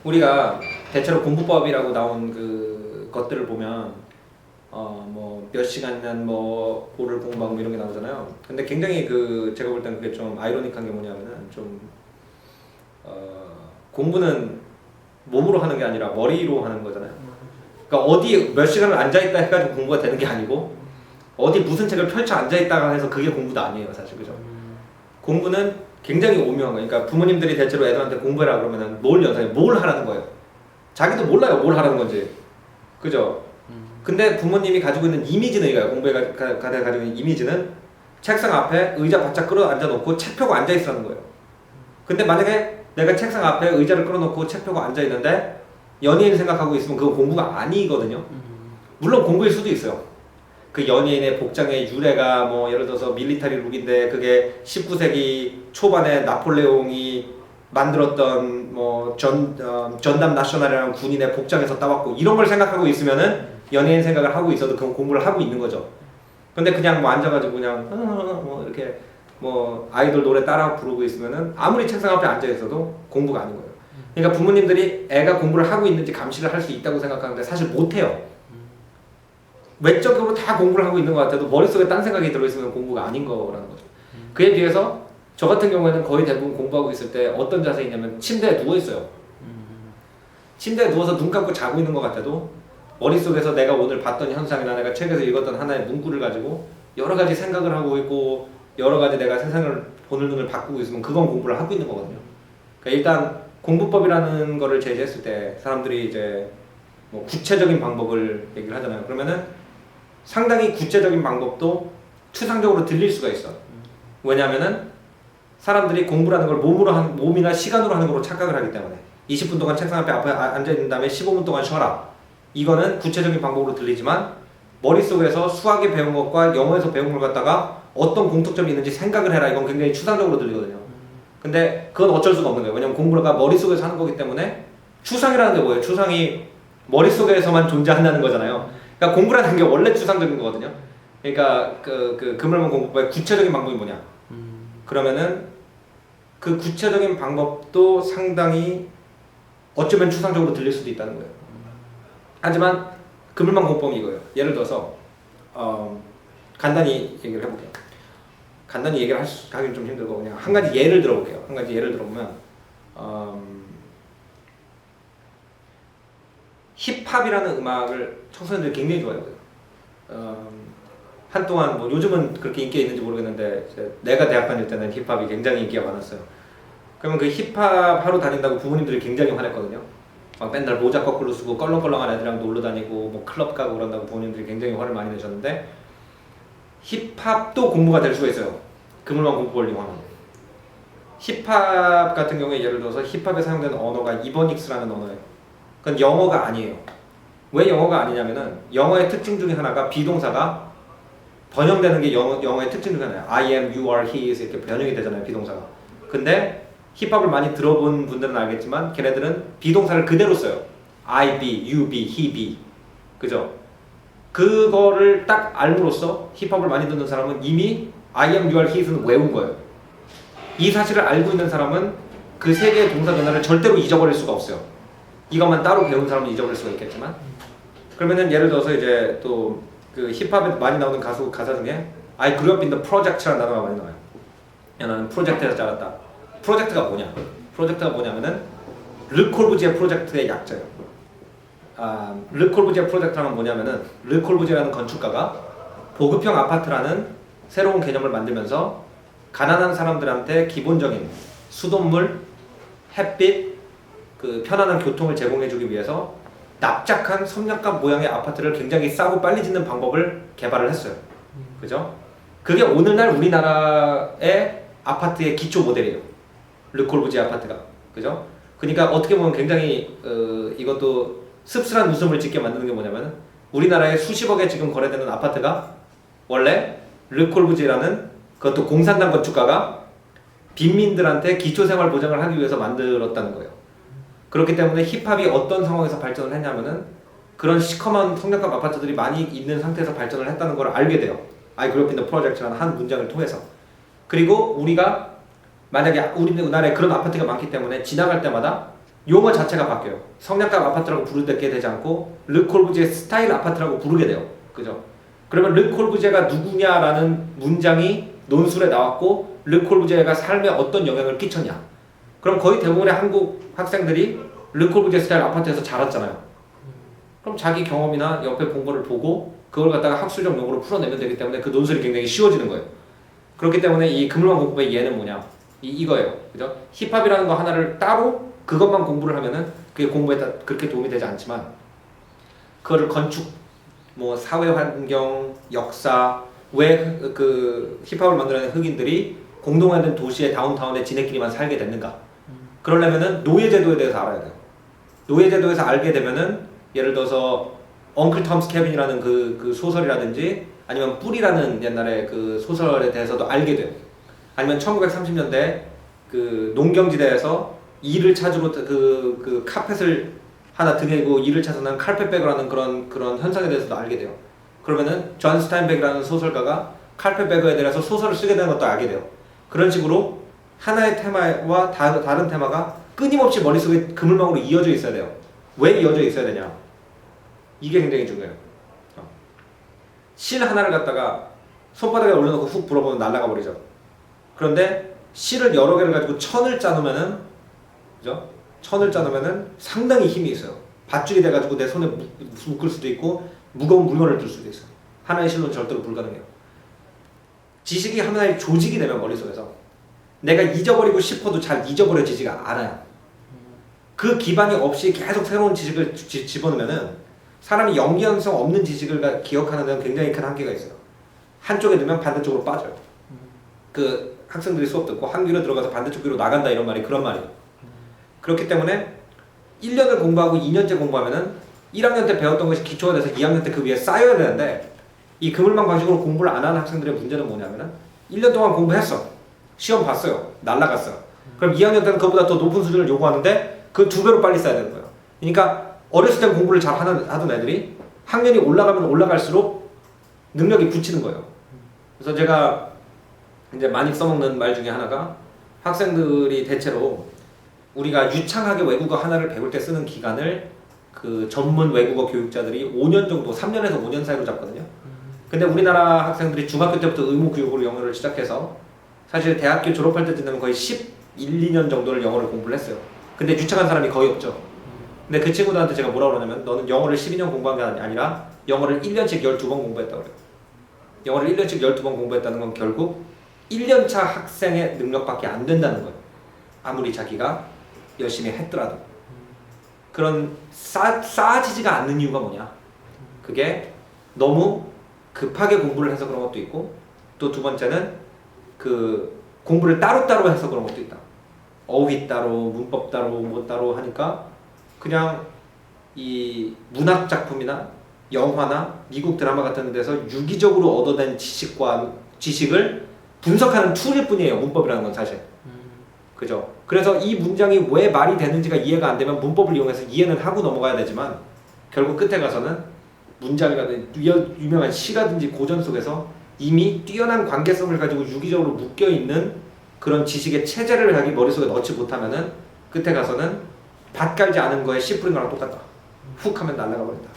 우리가 대체로 공부법이라고 나온 그 것들을 보면 뭐 몇 시간간 뭐 뭐를 공부하고 뭐 이런 게 나오잖아요. 근데 굉장히 그 제가 볼 때는 그게 좀 아이러니한 게 뭐냐면은 좀 공부는 몸으로 하는 게 아니라 머리로 하는 거잖아요. 그러니까 어디 몇 시간을 앉아 있다 해가지고 공부가 되는 게 아니고 어디 무슨 책을 펼쳐 앉아 있다가 해서 그게 공부도 아니에요, 사실. 그죠? 공부는 굉장히 오묘한 거예요. 그러니까 부모님들이 대체로 애들한테 공부해라 그러면은 뭘 하라는 거예요. 자기도 몰라요, 뭘 하라는 건지. 그죠? 근데 부모님이 가지고 있는 이미지는 이거예요. 공부에 가지고 있는 이미지는 책상 앞에 의자 바짝 끌어 앉아놓고 책 펴고 앉아 있으라는 거예요. 근데 만약에 내가 책상 앞에 의자를 끌어놓고 책 펴고 앉아 있는데 연예인 생각하고 있으면 그건 공부가 아니거든요. 물론 공부일 수도 있어요. 그 연예인의 복장의 유래가 뭐 예를 들어서 밀리터리 룩인데 그게 19세기 초반에 나폴레옹이 만들었던 뭐 전담 나셔널이라는 군인의 복장에서 따왔고 이런 걸 생각하고 있으면은 연예인 생각을 하고 있어도 그건 공부를 하고 있는 거죠. 근데 그냥 뭐 앉아가지고 그냥 뭐 이렇게 뭐 아이돌 노래 따라 부르고 있으면은 아무리 책상 앞에 앉아 있어도 공부가 아닌 거예요. 그러니까 부모님들이 애가 공부를 하고 있는지 감시를 할 수 있다고 생각하는데 사실 못해요. 외적으로 다 공부를 하고 있는 것 같아도 머릿속에 딴 생각이 들어있으면 공부가 아닌 거라는 거죠. 그에 비해서 저 같은 경우에는 거의 대부분 공부하고 있을 때 어떤 자세이냐면 침대에 누워있어요. 침대에 누워서 눈 감고 자고 있는 것 같아도 머릿속에서 내가 오늘 봤던 현상이나 내가 책에서 읽었던 하나의 문구를 가지고 여러 가지 생각을 하고 있고 여러 가지 내가 세상을 보는 눈을 바꾸고 있으면 그건 공부를 하고 있는 거거든요. 그러니까 일단 공부법이라는 거를 제시했을 때 사람들이 이제 뭐 구체적인 방법을 얘기를 하잖아요. 그러면은 상당히 구체적인 방법도 추상적으로 들릴 수가 있어. 왜냐하면은 사람들이 공부라는 걸 몸이나 시간으로 하는 걸로 착각을 하기 때문에 20분 동안 책상 앞에 앉아 있는 다음에 15분 동안 쉬어라. 이거는 구체적인 방법으로 들리지만 머릿속에서 수학에 배운 것과 영어에서 배운 걸 갖다가 어떤 공통점이 있는지 생각을 해라. 이건 굉장히 추상적으로 들리거든요. 근데 그건 어쩔 수가 없는 거예요. 왜냐면 공부가 머릿속에서 하는 거기 때문에 추상이라는 게 뭐예요? 추상이 머릿속에서만 존재한다는 거잖아요. 그러니까 공부라는 게 원래 추상적인 거거든요. 그러니까 그물만 공부법의 구체적인 방법이 뭐냐? 그러면은 그 구체적인 방법도 상당히 어쩌면 추상적으로 들릴 수도 있다는 거예요. 하지만 그물만 공법이 이거예요. 예를 들어서 간단히 얘기를 해볼게요. 간단히 얘기를 하기는 좀 힘들고 그냥 한 가지 예를 들어볼게요. 한 가지 예를 들어보면 힙합이라는 음악을 청소년들이 굉장히 좋아하거든요. 한동안 뭐 요즘은 그렇게 인기가 있는지 모르겠는데 내가 대학 다닐 때는 힙합이 굉장히 인기가 많았어요. 그러면 그 힙합 하러 다닌다고 부모님들이 굉장히 화냈거든요. 막 맨날 모자 거꾸로 쓰고 껄렁껄렁한 애들이랑 놀러 다니고 뭐 클럽 가고 그런다고 부모님들이 굉장히 화를 많이 내셨는데 힙합도 공부가 될 수가 있어요. 그물만 공부를 이용하면. 힙합 같은 경우에 예를 들어서 힙합에 사용되는 언어가 이버닉스라는 언어예요. 그건 영어가 아니에요. 왜 영어가 아니냐면은 영어의 특징 중에 하나가 비동사가 번역되는 게 영어의 특징 중에 하나예요. I am, you are, he is 이렇게 번역이 되잖아요, 비동사가. 근데 힙합을 많이 들어본 분들은 알겠지만 걔네들은 비동사를 그대로 써요. I be, you be, he be. 그죠? 그거를 딱 알므로써 힙합을 많이 듣는 사람은 이미 I am, you are, he is는 외운 거예요. 이 사실을 알고 있는 사람은 그 세 개의 동사 변화를 절대로 잊어버릴 수가 없어요. 이것만 따로 배운 사람은 잊어버릴 수가 있겠지만 그러면은 예를 들어서 이제 또 그 힙합에 많이 나오는 가사 중에 I grew up in the project라는 단어가 많이 나와요. 나는 프로젝트에서 자랐다. 프로젝트가 뭐냐? 프로젝트가 뭐냐면은 르콜부지에 프로젝트의 약자예요. 르콜부지에 프로젝트라는 뭐냐면은 르콜부지라는 건축가가 보급형 아파트라는 새로운 개념을 만들면서 가난한 사람들한테 기본적인 수돗물, 햇빛, 그 편안한 교통을 제공해주기 위해서 납작한 섬략간 모양의 아파트를 굉장히 싸고 빨리 짓는 방법을 개발을 했어요. 그죠? 그게 오늘날 우리나라의 아파트의 기초 모델이에요. 르콜부지 아파트가. 그죠? 그러니까 어떻게 보면 굉장히 이것도 씁쓸한 웃음을 짓게 만드는 게 뭐냐면 우리나라에 수십억에 지금 거래되는 아파트가 원래 르콜부지라는 그것도 공산당 건축가가 빈민들한테 기초생활 보장을 하기 위해서 만들었다는 거예요. 그렇기 때문에 힙합이 어떤 상황에서 발전을 했냐면은 그런 시커먼 성역감 아파트들이 많이 있는 상태에서 발전을 했다는 걸 알게 돼요. I grew up in the project라는 한 문장을 통해서. 그리고 우리가 만약에 우리나라에 그런 아파트가 많기 때문에 지나갈 때마다 용어 자체가 바뀌어요. 성냥갑 아파트라고 부르게 되지 않고 르콜부지에 스타일 아파트라고 부르게 돼요. 그죠? 그러면 르콜부지에가 누구냐라는 문장이 논술에 나왔고 르콜부지에가 삶에 어떤 영향을 끼쳤냐. 그럼 거의 대부분의 한국 학생들이 르콜부지에 스타일 아파트에서 자랐잖아요. 그럼 자기 경험이나 옆에 본 거를 보고 그걸 갖다가 학술적 용어로 풀어내면 되기 때문에 그 논술이 굉장히 쉬워지는 거예요. 그렇기 때문에 이 그물망 공부의 예는 뭐냐? 이거예요. 그죠? 힙합이라는 거 하나를 따로 그것만 공부를 하면은 그게 공부에 그렇게 도움이 되지 않지만 그거를 건축, 뭐 사회 환경, 역사, 왜 그 힙합을 만들어낸 흑인들이 공동화된 도시의 다운타운에 지네끼리만 살게 됐는가? 그러려면은 노예제도에 대해서 알아야 돼요. 노예제도에서 알게 되면은 예를 들어서 엉클 톰스 캐빈이라는 그 소설이라든지 아니면 뿔이라는 옛날에 그 소설에 대해서도 알게 돼요. 아니면 1930년대 그 농경지대에서 일을 찾으러 그 카펫을 하나 등에고 일을 찾아는 칼펫베거라는 그런 현상에 대해서도 알게 돼요. 그러면은 존 스타인백이라는 소설가가 칼펫베거에 대해서 소설을 쓰게 되는 것도 알게 돼요. 그런 식으로 하나의 테마와 다른 테마가 끊임없이 머릿속에 그물망으로 이어져 있어야 돼요. 왜 이어져 있어야 되냐? 이게 굉장히 중요해요. 실 하나를 갖다가 손바닥에 올려놓고 훅 불어보면 날아가 버리죠. 그런데 실을 여러 개를 가지고 천을 짜놓으면은, 그죠? 천을 짜놓으면은 상당히 힘이 있어요. 밧줄이 돼가지고 내 손에 묶을 수도 있고 무거운 물건을 들 수도 있어요. 하나의 실로는 절대로 불가능해요. 지식이 하나의 조직이 되면 머릿속에서 내가 잊어버리고 싶어도 잘 잊어버려지지가 않아요. 그 기반이 없이 계속 새로운 지식을 집어넣으면은 사람이 연기성 없는 지식을 기억하는 데는 굉장히 큰 한계가 있어요. 한쪽에 넣으면 반대쪽으로 빠져요. 그 학생들이 수업 듣고 한 귀로 들어가서 반대쪽 귀로 나간다 이런 말이 그런 말이에요. 그렇기 때문에 1년을 공부하고 2년째 공부하면은 1학년 때 배웠던 것이 기초가 돼서 2학년 때 그 위에 쌓여야 되는데 이 그물망 방식으로 공부를 안 하는 학생들의 문제는 뭐냐면은 1년 동안 공부했어. 시험 봤어요. 날라갔어요. 그럼 2학년 때는 그보다 더 높은 수준을 요구하는데 그 2배로 빨리 쌓아야 되는 거예요. 그러니까 어렸을 때 공부를 잘 하던 애들이 학년이 올라가면 올라갈수록 능력이 붙이는 거예요. 그래서 제가 이제 많이 써먹는 말 중에 하나가 학생들이 대체로 우리가 유창하게 외국어 하나를 배울 때 쓰는 기간을 그 전문 외국어 교육자들이 5년 정도, 3년에서 5년 사이로 잡거든요. 근데 우리나라 학생들이 중학교 때부터 의무 교육으로 영어를 시작해서 사실 대학교 졸업할 때쯤 되면 거의 11, 2년 정도를 영어를 공부를 했어요. 근데 유창한 사람이 거의 없죠. 근데 그 친구들한테 제가 뭐라고 그러냐면 너는 영어를 12년 공부한 게 아니라 영어를 1년씩 12번 공부했다고 그래요. 영어를 1년씩 12번 공부했다는 건 결국 1년차 학생의 능력밖에 안 된다는 거예요. 아무리 자기가 열심히 했더라도. 그런 쌓아지지가 않는 이유가 뭐냐? 그게 너무 급하게 공부를 해서 그런 것도 있고 또 두 번째는 그 공부를 따로따로 해서 그런 것도 있다. 어휘 따로, 문법 따로, 뭐 따로 하니까 그냥 이 문학 작품이나 영화나 미국 드라마 같은 데서 유기적으로 얻어낸 지식을 분석하는 툴일 뿐이에요. 문법이라는 건 사실. 그죠? 그래서 이 문장이 왜 말이 되는지가 이해가 안 되면 문법을 이용해서 이해는 하고 넘어가야 되지만 결국 끝에 가서는 문장이라든지 유명한 시라든지 고전 속에서 이미 뛰어난 관계성을 가지고 유기적으로 묶여있는 그런 지식의 체제를 자기 머릿속에 넣지 못하면은 끝에 가서는 밭 깔지 않은 거에 씨 뿌린 거랑 똑같다. 훅 하면 날아가 버린다.